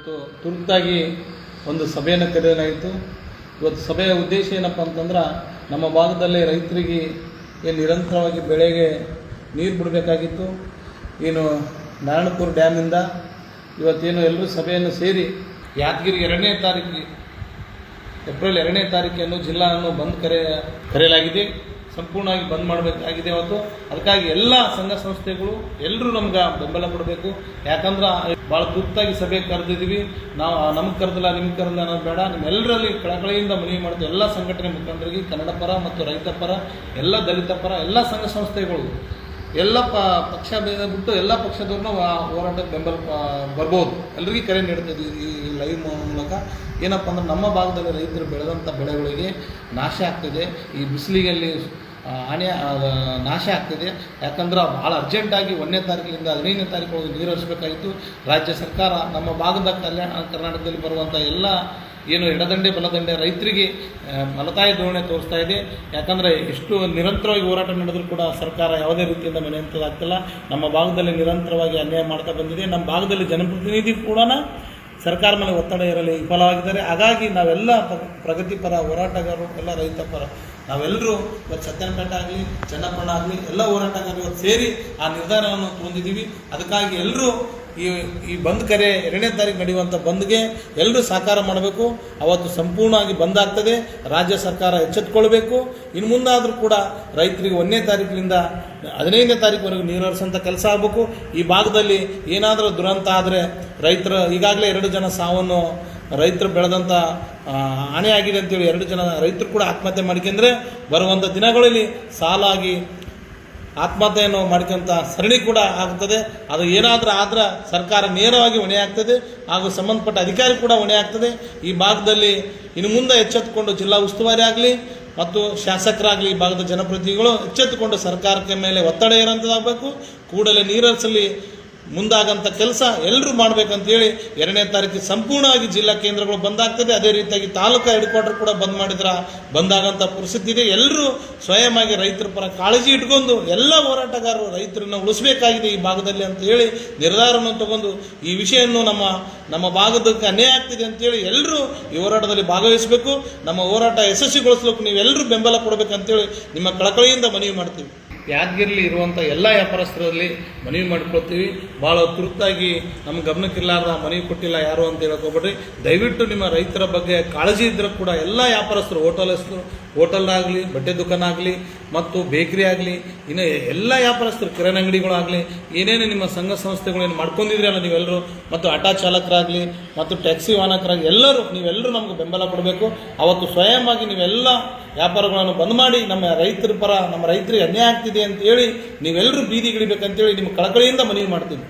ಇವತ್ತು ತುರ್ತಾಗಿ ಒಂದು ಸಭೆಯನ್ನು ಕರೆಯಲಾಯಿತು. ಇವತ್ತು ಸಭೆಯ ಉದ್ದೇಶ ಏನಪ್ಪ ಅಂತಂದ್ರೆ, ನಮ್ಮ ಭಾಗದಲ್ಲಿ ರೈತರಿಗೆ ಏನು ನಿರಂತರವಾಗಿ ಬೆಳೆಗೆ ನೀರು ಬಿಡಬೇಕಾಗಿತ್ತು. ಏನು ನಾರಾಯಣಪುರ ಡ್ಯಾಮಿಂದ ಇವತ್ತೇನು ಎಲ್ಲರೂ ಸಭೆಯನ್ನು ಸೇರಿ ಯಾದಗಿರಿ 2ನೇ ತಾರೀಕಿಗೆ ಏಪ್ರಿಲ್ 2ನೇ ತಾರೀಕನ್ನು ಜಿಲ್ಲಾವನ್ನು ಬಂದ್ ಕರೆಯಲಾಗಿದೆ. ಸಂಪೂರ್ಣವಾಗಿ ಬಂದ್ ಮಾಡಬೇಕಾಗಿದೆ ಇವತ್ತು. ಅದಕ್ಕಾಗಿ ಎಲ್ಲ ಸಂಘ ಸಂಸ್ಥೆಗಳು ಎಲ್ಲರೂ ನಮ್ಗೆ ಬೆಂಬಲ ಕೊಡಬೇಕು. ಯಾಕಂದ್ರೆ ಭಾಳ ತುರ್ತಾಗಿ ಸಭೆ ಕರೆದಿದ್ದೀವಿ. ನಾವು ನಮ್ಗೆ ಕರೆದಿಲ್ಲ ನಿಮ್ಗೆ ಕರೆದಿಲ್ಲ ಅನ್ನೋದು ಬೇಡ. ನಿಮ್ಮೆಲ್ಲರಲ್ಲಿ ಕಳಕಳಿಯಿಂದ ಮನವಿ ಮಾಡ್ತೀವಿ. ಎಲ್ಲ ಸಂಘಟನೆ ಮುಖಂಡರಿಗೆ, ಕನ್ನಡ ಪರ ಮತ್ತು ರೈತ ಪರ, ಎಲ್ಲ ದಲಿತ ಪರ, ಎಲ್ಲ ಸಂಘ ಸಂಸ್ಥೆಗಳು, ಎಲ್ಲ ಪಕ್ಷ ಭೇದ ಬಿಟ್ಟು ಎಲ್ಲ ಪಕ್ಷದವ್ರನ್ನ ಹೋರಾಟಕ್ಕೆ ಬೆಂಬಲ ಬರ್ಬೋದು. ಎಲ್ರಿಗೂ ಕರೆ ನೀಡ್ತಿದ್ದೀವಿ ಈ ಲೈವ್ ಮೂಲಕ. ಏನಪ್ಪ ಅಂದ್ರೆ, ನಮ್ಮ ಭಾಗದಲ್ಲಿ ರೈತರು ಬೆಳೆದಂಥ ಬೆಳೆಗಳಿಗೆ ನಾಶ ಆಗ್ತಿದೆ. ಈ ಬಿಸಿಲಿಗೆಲ್ಲಿ ನಾಶ ಆಗ್ತಿದೆ. ಯಾಕಂದ್ರೆ ಭಾಳ ಅರ್ಜೆಂಟಾಗಿ 1ನೇ ತಾರೀಕಿನಿಂದ 15ನೇ ತಾರೀಕು ನೀರು ಹರಿಸಬೇಕಾಗಿತ್ತು. ರಾಜ್ಯ ಸರ್ಕಾರ ನಮ್ಮ ಭಾಗದ ಕರ್ನಾಟಕದಲ್ಲಿ ಬರುವಂಥ ಎಲ್ಲ ಏನು ಎಡದಂಡೆ ಬಲದಂಡೆ ರೈತರಿಗೆ ಮಲತಾಯಿ ಧೋರಣೆ ತೋರಿಸ್ತಾ ಇದೆ. ಯಾಕಂದರೆ ಎಷ್ಟು ನಿರಂತರವಾಗಿ ಹೋರಾಟ ನಡೆದರೂ ಕೂಡ ಸರ್ಕಾರ ಯಾವುದೇ ರೀತಿಯಿಂದ ಮನೆಯಂಥದ್ದಾಗ್ತಿಲ್ಲ. ನಮ್ಮ ಭಾಗದಲ್ಲಿ ನಿರಂತರವಾಗಿ ಅನ್ಯಾಯ ಮಾಡ್ತಾ ಬಂದಿದೆ. ನಮ್ಮ ಭಾಗದಲ್ಲಿ ಜನಪ್ರತಿನಿಧಿ ಕೂಡ ಸರ್ಕಾರ ಮೇಲೆ ಒತ್ತಡ ಇರಲಿ ವಿಫಲವಾಗಿದ್ದಾರೆ. ಹಾಗಾಗಿ ನಾವೆಲ್ಲ ಪ್ರಗತಿಪರ ಹೋರಾಟಗಾರರು, ಎಲ್ಲ ರೈತ ಪರ ನಾವೆಲ್ಲರೂ ಇವತ್ತು ಸತ್ಯನಪೇಟೆ ಆಗಲಿ, ಚನ್ನಪಣ್ಣ ಆಗಲಿ, ಎಲ್ಲ ಹೋರಾಟಗಾರರು ಇವತ್ತು ಸೇರಿ ಆ ನಿರ್ಧಾರವನ್ನು ಹೊಂದಿದ್ದೀವಿ. ಅದಕ್ಕಾಗಿ ಎಲ್ಲರೂ ಈ ಬಂದ್ ಕರೆ 2ನೇ ತಾರೀಕು ನಡೆಯುವಂಥ ಬಂದ್ಗೆ ಎಲ್ಲರೂ ಸಹಕಾರ ಮಾಡಬೇಕು. ಅವತ್ತು ಸಂಪೂರ್ಣವಾಗಿ ಬಂದ್ ಆಗ್ತದೆ. ರಾಜ್ಯ ಸರ್ಕಾರ ಎಚ್ಚೆತ್ತುಕೊಳ್ಬೇಕು. ಇನ್ನು ಮುಂದಾದರೂ ಕೂಡ ರೈತರಿಗೆ 1ನೇ ತಾರೀಕಿನಿಂದ 15ನೇ ತಾರೀಕುವರೆಗೂ ನೀರು ಹರಿಸೋಂಥ ಕೆಲಸ ಆಗಬೇಕು. ಈ ಭಾಗದಲ್ಲಿ ಏನಾದರೂ ದುರಂತ ಆದರೆ ರೈತರು ಈಗಾಗಲೇ 2 ಜನ ಸಾವನ್ನು ರೈತರು ಬೆಳೆದಂಥ ಹಾನಿ ಆಗಿದೆ ಅಂತೇಳಿ 2 ಜನ ರೈತರು ಕೂಡ ಆತ್ಮಹತ್ಯೆ ಮಾಡ್ಕೊಂಡ್ರೆ ಬರುವಂಥ ದಿನಗಳಲ್ಲಿ ಸಾಲಾಗಿ ಆತ್ಮಹತ್ಯೆಯನ್ನು ಮಾಡ್ಕೊಂಥ ಸರಣಿ ಕೂಡ ಆಗ್ತದೆ. ಅದು ಏನಾದರೂ ಆದ್ರೆ ಸರ್ಕಾರ ನೇರವಾಗಿ ಹೊಣೆ ಆಗ್ತದೆ, ಹಾಗೂ ಸಂಬಂಧಪಟ್ಟ ಅಧಿಕಾರಿ ಕೂಡ ಹೊಣೆ ಆಗ್ತದೆ. ಈ ಭಾಗದಲ್ಲಿ ಇನ್ನು ಮುಂದೆ ಎಚ್ಚೆತ್ತುಕೊಂಡು ಜಿಲ್ಲಾ ಉಸ್ತುವಾರಿ ಆಗಲಿ ಮತ್ತು ಶಾಸಕರಾಗಲಿ, ಈ ಭಾಗದ ಜನಪ್ರತಿನಿಧಿಗಳು ಎಚ್ಚೆತ್ತುಕೊಂಡು ಸರ್ಕಾರಕ್ಕೆ ಮೇಲೆ ಒತ್ತಡ ಇರೋಂಥದ್ದಾಗಬೇಕು. ಕೂಡಲೇ ನೀರು ಹರಿಸಲಿ ಮುಂದಾಗಂಥ ಕೆಲಸ ಎಲ್ಲರೂ ಮಾಡಬೇಕಂತೇಳಿ 2ನೇ ತಾರೀಕಿಗೆ ಸಂಪೂರ್ಣವಾಗಿ ಜಿಲ್ಲಾ ಕೇಂದ್ರಗಳು ಬಂದಾಗ್ತದೆ. ಅದೇ ರೀತಿಯಾಗಿ ತಾಲೂಕು ಹೆಡ್ ಕ್ವಾರ್ಟರ್ ಕೂಡ ಬಂದಾಗಂಥ ಪರಿಸ್ಥಿತಿ ಇದೆ. ಎಲ್ಲರೂ ಸ್ವಯಂವಾಗಿ ರೈತರ ಪರ ಕಾಳಜಿ ಇಟ್ಕೊಂಡು ಎಲ್ಲ ಹೋರಾಟಗಾರರು ರೈತರನ್ನು ಉಳಿಸಬೇಕಾಗಿದೆ ಈ ಭಾಗದಲ್ಲಿ ಅಂತ ಹೇಳಿ ನಿರ್ಧಾರವನ್ನು ತಗೊಂಡು ಈ ವಿಷಯವನ್ನು ನಮ್ಮ ಭಾಗದಕ್ಕೆ ಅನ್ಯಾಯ ಆಗ್ತಿದೆ ಅಂತೇಳಿ ಎಲ್ಲರೂ ಈ ಹೋರಾಟದಲ್ಲಿ ಭಾಗವಹಿಸಬೇಕು. ನಮ್ಮ ಹೋರಾಟ ಯಶಸ್ವಿಗೊಳಿಸಲಿಕ್ಕೆ ನೀವೆಲ್ಲರೂ ಬೆಂಬಲ ಕೊಡಬೇಕಂತೇಳಿ ನಿಮ್ಮ ಕಳಕಳಿಯಿಂದ ಮನವಿ ಮಾಡ್ತೀವಿ. ಯಾದಗಿರಿಲಿ ಇರುವಂಥ ಎಲ್ಲ ವ್ಯಾಪಾರಸ್ಥರಲ್ಲಿ ಮನವಿ ಮಾಡ್ಕೊಳ್ತೀವಿ. ಭಾಳ ತುರ್ತಾಗಿ ನಮ್ಮ ಗಮನಕ್ಕಿಲ್ಲಾರ್ದ ಮನವಿ ಕೊಟ್ಟಿಲ್ಲ ಯಾರು ಅಂತ ಹೇಳಕ್ಕೆ ಹೋಗ್ಬೇಡ್ರಿ. ದಯವಿಟ್ಟು ನಿಮ್ಮ ರೈತರ ಬಗ್ಗೆ ಕಾಳಜಿ ಇದ್ದರೂ ಕೂಡ ಎಲ್ಲ ವ್ಯಾಪಾರಸ್ಥರು, ಹೋಟೆಲ್ ಆಗಲಿ, ಬಟ್ಟೆ ದುಕಾನ ಆಗಲಿ ಮತ್ತು ಬೇಕರಿ ಆಗಲಿ, ಇನ್ನು ಎಲ್ಲ ವ್ಯಾಪಾರಸ್ಥರು, ಕಿರಾಣಿ ಅಂಗಡಿಗಳಾಗಲಿ, ಏನೇನು ನಿಮ್ಮ ಸಂಘ ಸಂಸ್ಥೆಗಳು ಏನು ಮಾಡ್ಕೊಂಡಿದ್ರಿ ಅಲ್ಲ ನೀವೆಲ್ಲರೂ, ಮತ್ತು ಆಟೋ ಚಾಲಕರಾಗಲಿ ಮತ್ತು ಟ್ಯಾಕ್ಸಿ ವಾಹನಕರಾಗಲಿ ನೀವೆಲ್ಲರೂ ನಮಗೆ ಬೆಂಬಲ ಕೊಡಬೇಕು. ಅವತ್ತು ಸ್ವಯಂವಾಗಿ ನೀವೆಲ್ಲ ವ್ಯಾಪಾರಗಳನ್ನು ಬಂದ್ ಮಾಡಿ ನಮ್ಮ ರೈತರ ಪರ, ನಮ್ಮ ರೈತರಿಗೆ ಅನ್ಯಾಯ ಆಗ್ತಿದೆ ಅಂತೇಳಿ ನೀವೆಲ್ಲರೂ ಬೀದಿಗಿಳಿಬೇಕಂತೇಳಿ ನಿಮ್ಮ ಕಳಕಳಿಯಿಂದ ಮನವಿ ಮಾಡ್ತೀನಿ.